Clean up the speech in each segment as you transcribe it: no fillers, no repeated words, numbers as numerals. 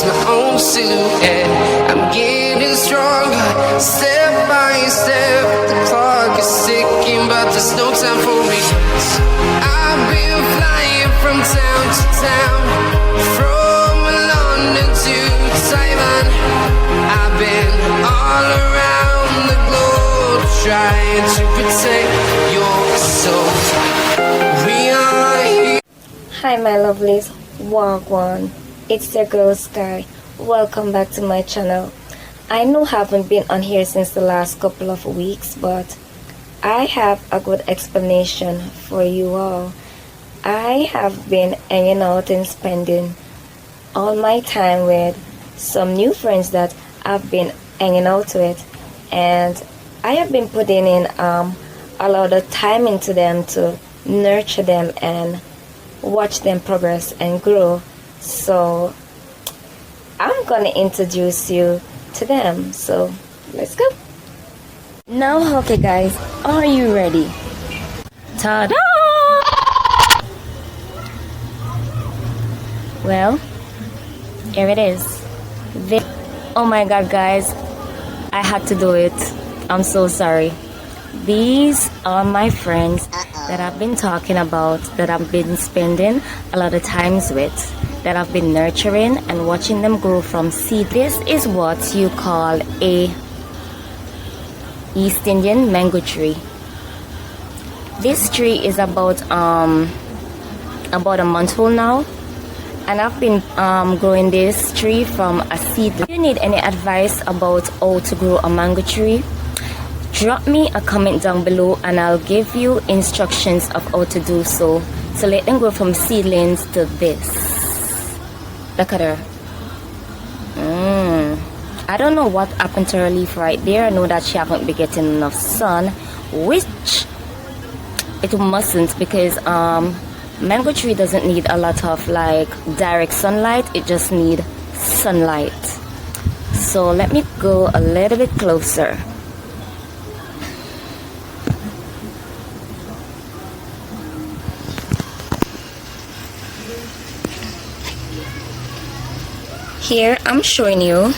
lose my own silhouette. I'm getting stronger, step by step. The clock is ticking, but there's no time for regrets. I've been flying from town to town, from London to Taiwan. I've been all around the globe, trying to protect your soul. We are here. Hi my lovelies, Wagwan. It's your girl Sky. Welcome back to my channel. I know I haven't been on here since the last couple of weeks, but I have a good explanation for you all. I have been hanging out and spending all my time with some new friends that I've been hanging out with, and I have been putting in a lot of time into them to nurture them and watch them progress and grow. So I'm gonna introduce you to them, so let's go. Now, okay guys, are you ready? Ta-da! Well, here it is. Oh my god guys, I had to do it. I'm so sorry. These are my friends that I've been talking about, that I've been spending a lot of times with, that I've been nurturing and watching them grow from seed. This is what you call a East Indian mango tree. This tree is about a month old now, and I've been growing this tree from a seed. If you need any advice about how to grow a mango tree, drop me a comment down below and I'll give you instructions of how to do so. So let them go from seedlings to this. Look at her. I don't know what happened to her leaf right there. I know that she haven't been getting enough sun, which it mustn't, because mango tree doesn't need a lot of like direct sunlight. It just needs sunlight. So let me go a little bit closer. Here I'm showing you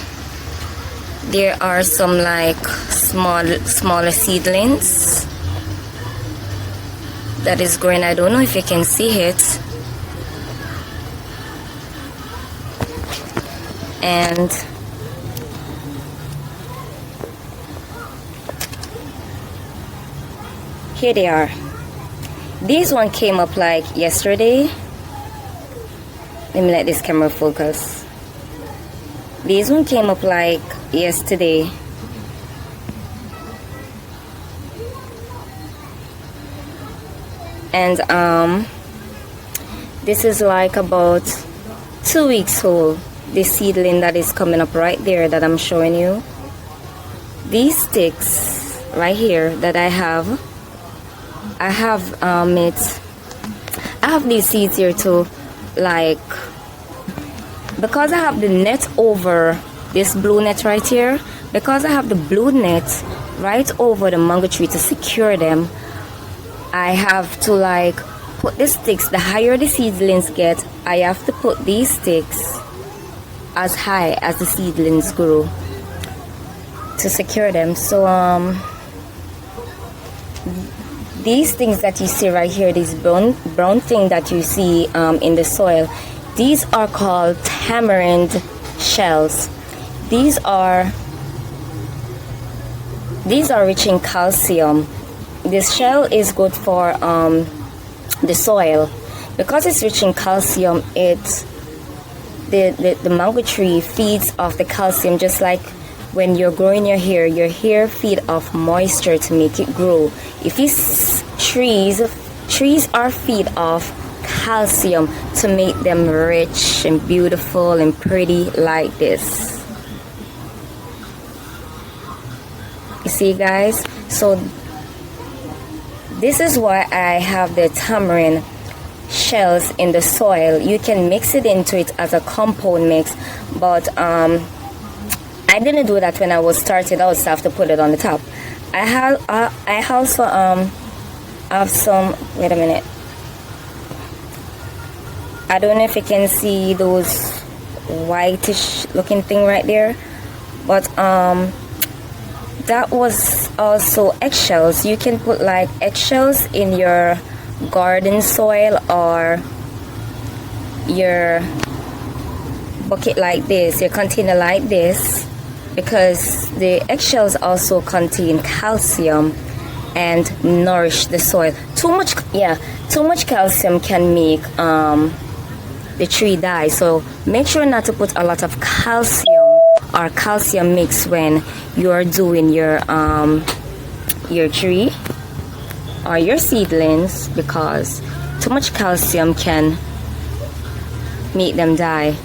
there are some like smaller seedlings that is growing. I don't know if you can see it, and here they are. This one came up like yesterday. Let me let this camera focus. This one came up like yesterday. And this is like about 2 weeks old. This seedling that is coming up right there that I'm showing you. These sticks right here that I have these seeds here too, like, because I have the net over this blue net right here, because I have the blue net right over the mango tree to secure them, I have to like put the sticks, the higher the seedlings get, I have to put these sticks as high as the seedlings grow to secure them. So these things that you see right here, these brown thing that you see in the soil, these are called tamarind shells. These are rich in calcium. This shell is good for the soil because it's rich in calcium. The mango tree feeds off the calcium, just like when you're growing your hair feed off moisture to make it grow. If these trees are feed off calcium to make them rich and beautiful and pretty like this. You see guys, so this is why I have the tamarind shells in the soil. You can mix it into it as a compound mix, but I didn't do that when I was started out, so I have to put it on the top. I also have some, wait a minute, I don't know if you can see those whitish looking thing right there, but that was also eggshells. You can put like eggshells in your garden soil or your bucket like this, your container like this, because the eggshells also contain calcium and nourish the soil. Too much calcium can make the tree die, so make sure not to put a lot of calcium or calcium mix when you're doing your tree or your seedlings, because too much calcium can make them die.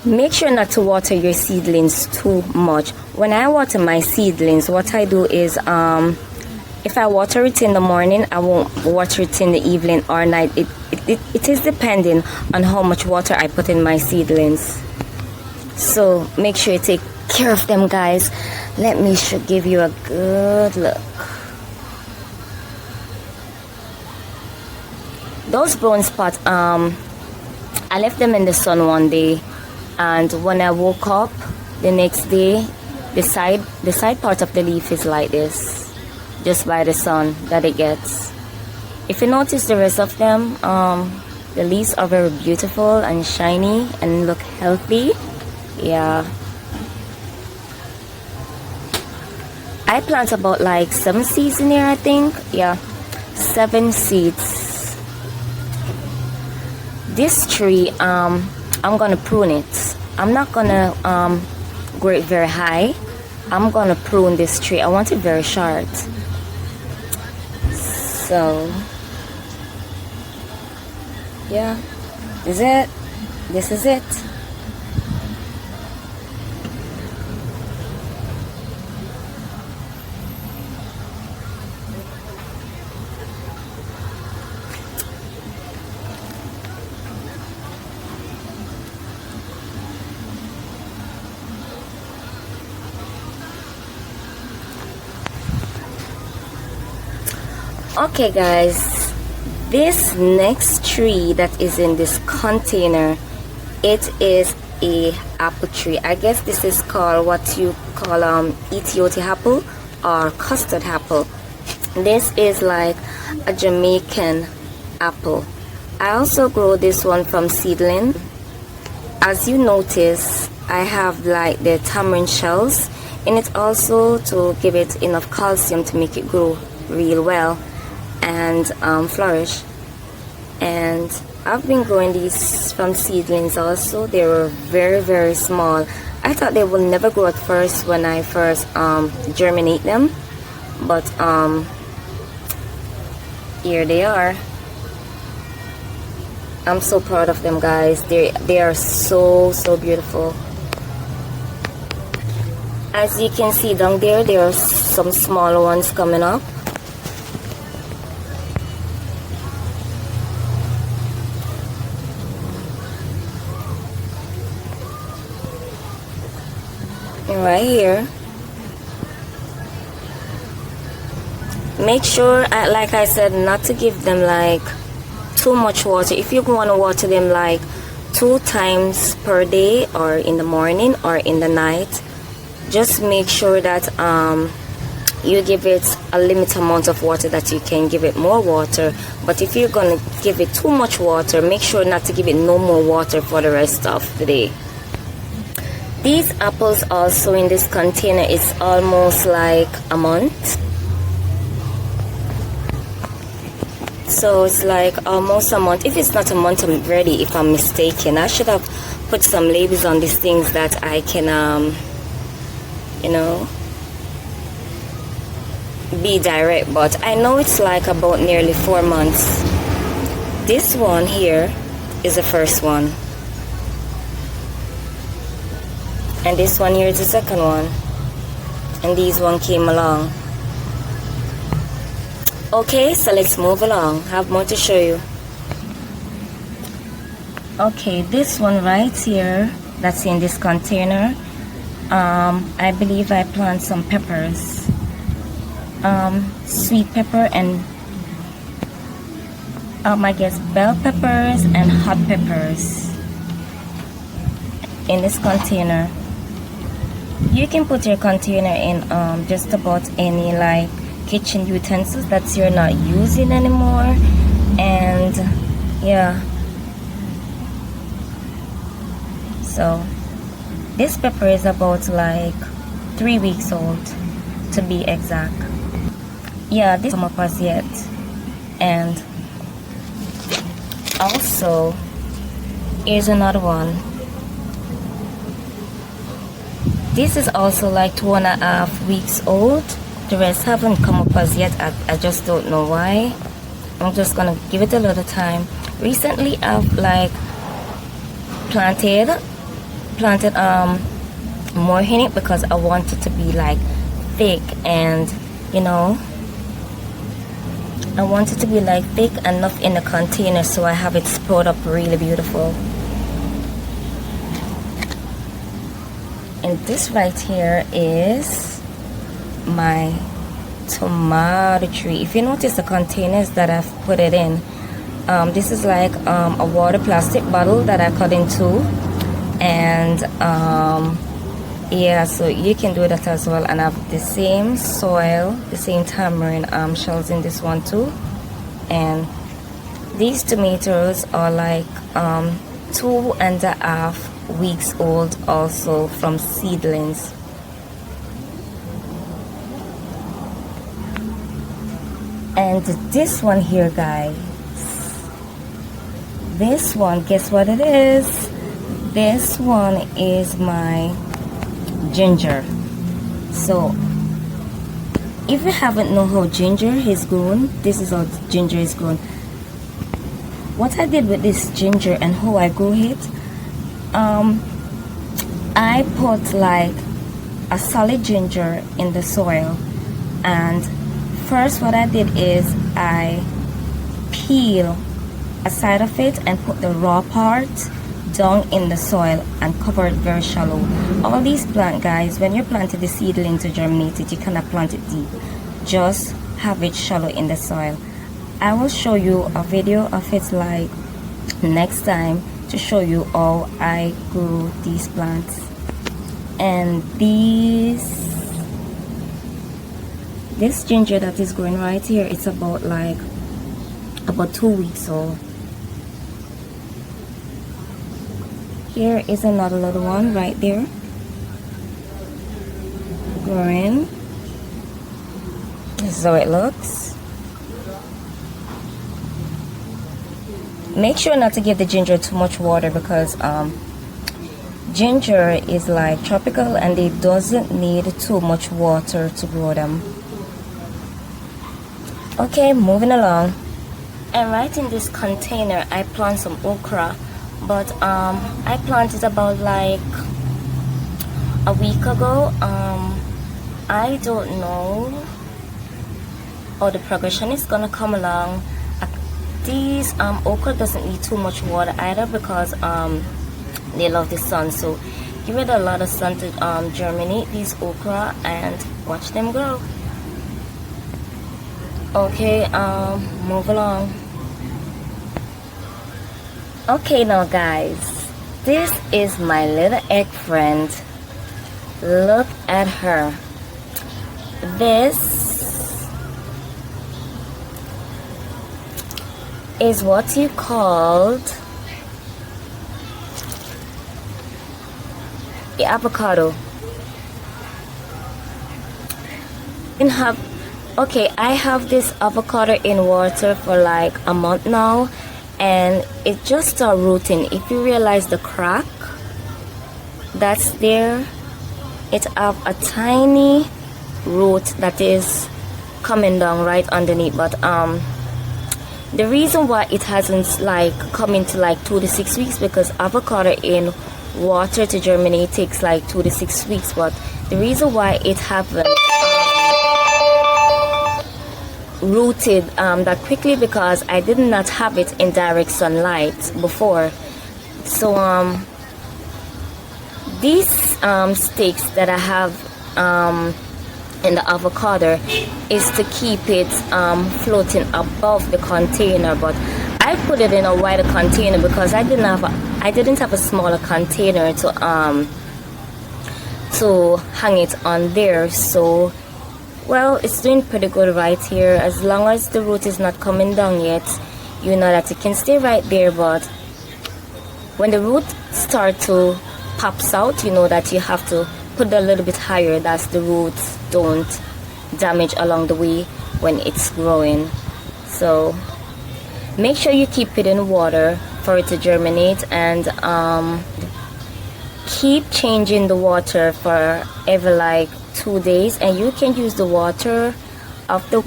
Make sure not to water your seedlings too much. When I water my seedlings, what I do is if I water it in the morning, I won't water it in the evening or night. It is depending on how much water I put in my seedlings. So make sure you take care of them, guys. Let me give you a good look. Those brown spots, I left them in the sun one day, and when I woke up the next day, the side part of the leaf is like this, just by the sun that it gets. If you notice the rest of them, the leaves are very beautiful and shiny and look healthy. Yeah, I plant about like 7 seeds in here, I think. Yeah, 7 seeds. This tree, I'm gonna prune it. I'm not gonna grow it very high. I'm gonna prune this tree. I want it very short. So yeah, this is it. Okay guys, this next tree that is in this container, it is a apple tree. I guess this is called what you call Ethiopian apple or custard apple. This is like a Jamaican apple. I also grow this one from seedling. As you notice, I have like the tamarind shells in it also to give it enough calcium to make it grow real well and flourish. And I've been growing these from seedlings also. They were very, very small. I thought they would never grow at first when I first germinate them, but here they are. I'm so proud of them, guys. They are so beautiful. As you can see down there are some smaller ones coming up. Right here. Make sure, like I said, not to give them like too much water. If you want to water them like 2 times per day, or in the morning or in the night, just make sure that you give it a limited amount of water, that you can give it more water. But if you're gonna give it too much water, make sure not to give it no more water for the rest of the day. These apples also in this container is almost like a month. So it's like almost a month. If it's not a month, I'm ready if I'm mistaken. I should have put some labels on these things that I can you know, be direct, but I know it's like about nearly 4 months. This one here is the first one, and this one here is the second one, and these one came along. Okay, so let's move along. I have more to show you. Okay, this one right here that's in this container, I believe I plant some peppers, sweet pepper and I guess bell peppers and hot peppers. in this container. You can put your container in just about any like kitchen utensils that you're not using anymore. And yeah, so this pepper is about like 3 weeks old to be exact. Yeah, this come up as yet. And also here's another one. This is also like 2.5 weeks old. The rest haven't come up as yet. I just don't know why. I'm just gonna give it a little time. Recently I've like planted more in it because I want it to be like thick, and you know, I want it to be like thick enough in the container so I have it sprout up really beautiful. And this right here is my tomato tree. If you notice the containers that I've put it in, this is like a water plastic bottle that I cut in two, and yeah, so you can do that as well. And I have the same soil, the same tamarind shells in this one too. And these tomatoes are like 2.5 weeks old also, from seedlings. And this one here, guys, this one, guess what it is? This one is my ginger. So if you haven't know how ginger is grown, this is how ginger is grown. What I did with this ginger and how I grew it, I put like a solid ginger in the soil, and first what I did is I peel a side of it and put the raw part down in the soil and cover it very shallow. All these plant, guys, when you're planting the seedling to germinate it, you cannot plant it deep. Just have it shallow in the soil. I will show you a video of it like next time to show you how I grew these plants. And this ginger that is growing right here, it's about 2 weeks old. Here is another little one right there, growing. This is how it looks. Make sure not to give the ginger too much water because ginger is like tropical and it doesn't need too much water to grow them. Okay, moving along. And right in this container I plant some okra, but I planted about like a week ago. I don't know how the progression is gonna come along. These okra doesn't need too much water either because they love the sun, so give it a lot of sun to germinate these okra and watch them grow. Okay, move along. Okay, now guys, this is my little egg friend. Look at her. This is what you called the avocado. I have this avocado in water for like a month now, and it just started rooting. If you realize the crack that's there, it have a tiny root that is coming down right underneath, but the reason why it hasn't like come into like 2 to 6 weeks, because avocado in water to germinate takes like 2 to 6 weeks, but the reason why it haven't rooted that quickly because I did not have it in direct sunlight before. So these sticks that I have in the avocado is to keep it floating above the container, but I put it in a wider container because I I didn't have a smaller container to hang it on there, so well, it's doing pretty good right here. As long as the root is not coming down yet, you know that it can stay right there. But when the root start to pops out, you know that you have to put it a little bit higher, that the roots don't damage along the way when it's growing. So make sure you keep it in water for it to germinate, and keep changing the water for every like 2 days. And you can use the water of the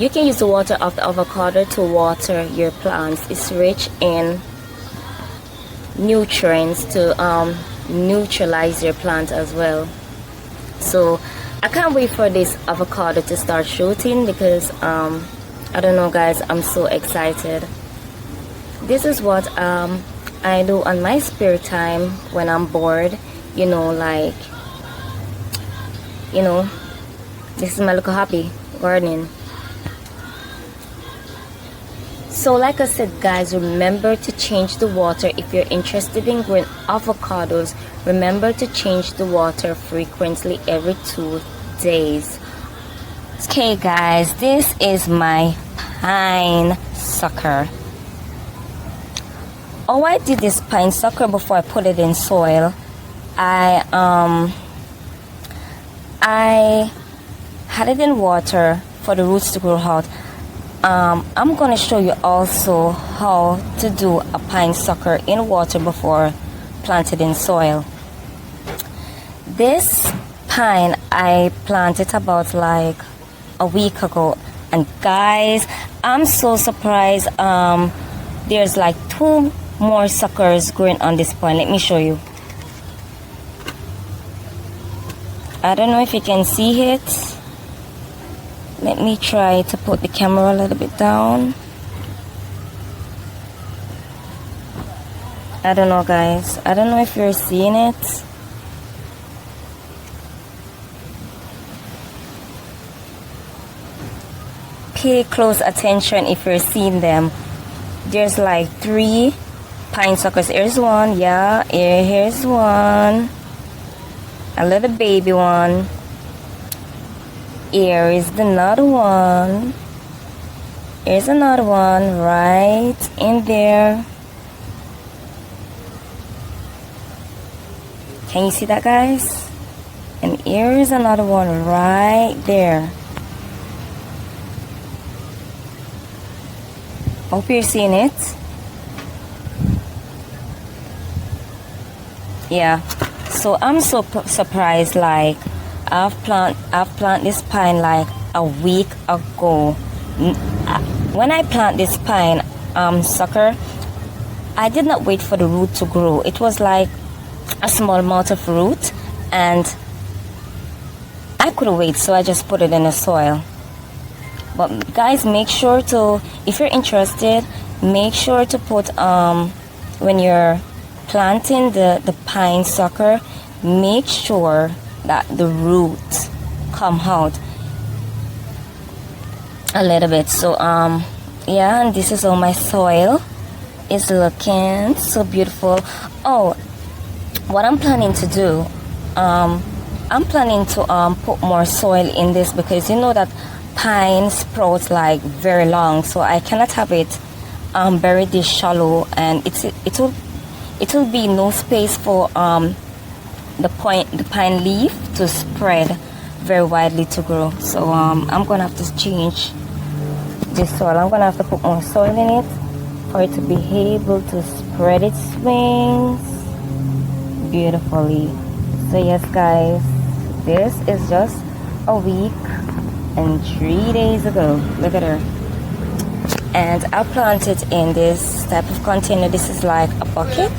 avocado to water your plants. It's rich in nutrients to neutralize your plant as well. So I can't wait for this avocado to start shooting, because I don't know guys, I'm so excited. This is what I do on my spare time when I'm bored, you know, like, you know, this is my little hobby, gardening. So like I said guys, remember to change the water. If you're interested in growing avocados, remember to change the water frequently, every 2 days. Okay guys, this is my pine sucker. Oh, I did this pine sucker before I put it in soil. I had it in water for the roots to grow out. I'm going to show you also how to do a pine sucker in water before planted in soil. This pine I planted about like a week ago, and guys, I'm so surprised. There's like 2 more suckers growing on this pine. Let me show you. I don't know if you can see it. Let me try to put the camera a little bit down. I don't know guys, I don't know if you're seeing it. Pay close attention if you're seeing them. There's like 3 pine suckers. Here's one, yeah, here's one, a little baby one. Here is another one. Here's another one right in there. Can you see that guys? And here is another one right there. Hope you're seeing it. Yeah, so I'm so surprised. Like I've planted this pine like a week ago. When I plant this pine sucker, I did not wait for the root to grow. It was like a small amount of root, and I couldn't wait, so I just put it in the soil. But guys, make sure to, if you're interested, make sure to put when you're planting the pine sucker, make sure that the roots come out a little bit. So yeah, and this is all my soil is looking so beautiful. Oh, what I'm planning to do, I'm planning to put more soil in this, because you know that pine sprouts like very long, so I cannot have it buried this shallow, and it will be no space for the pine leaf to spread very widely to grow. So I'm gonna have to change this soil. I'm gonna have to put more soil in it for it to be able to spread its wings beautifully. So yes guys, this is just a week and 3 days ago. Look at her. And I planted in this type of container. This is like a bucket.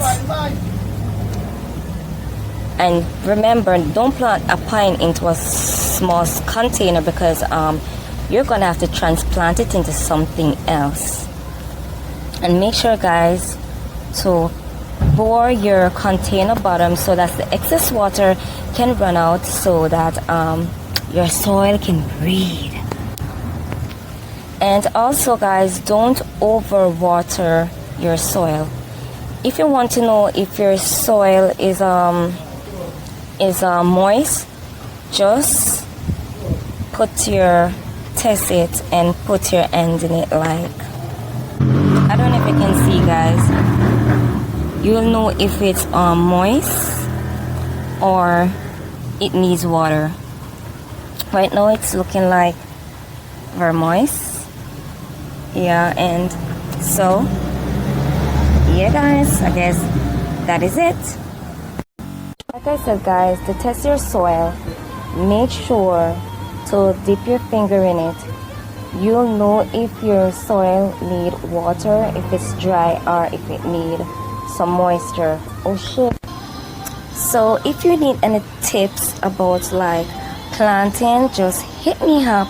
And remember, don't plant a pine into a small container, because you're gonna have to transplant it into something else. And make sure guys to bore your container bottom so that the excess water can run out, so that your soil can breathe. And also guys, don't overwater your soil. if you want to know if your soil is moist, just test it and put your hand in it. Like, I don't know if you can see, guys. You'll know if it's moist or it needs water. Right now it's looking like very moist. Yeah, and so yeah, guys, I guess that is it. Like I said, guys, to test your soil, make sure to dip your finger in it. You'll know if your soil need water, if it's dry, or if it need some moisture. Oh shit. So if you need any tips about like planting, just hit me up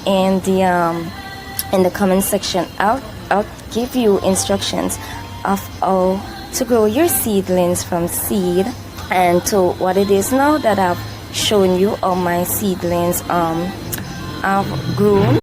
in the comment section. I'll give you instructions of how to grow your seedlings from seed and to what it is now that I've shown you. All my seedlings have grown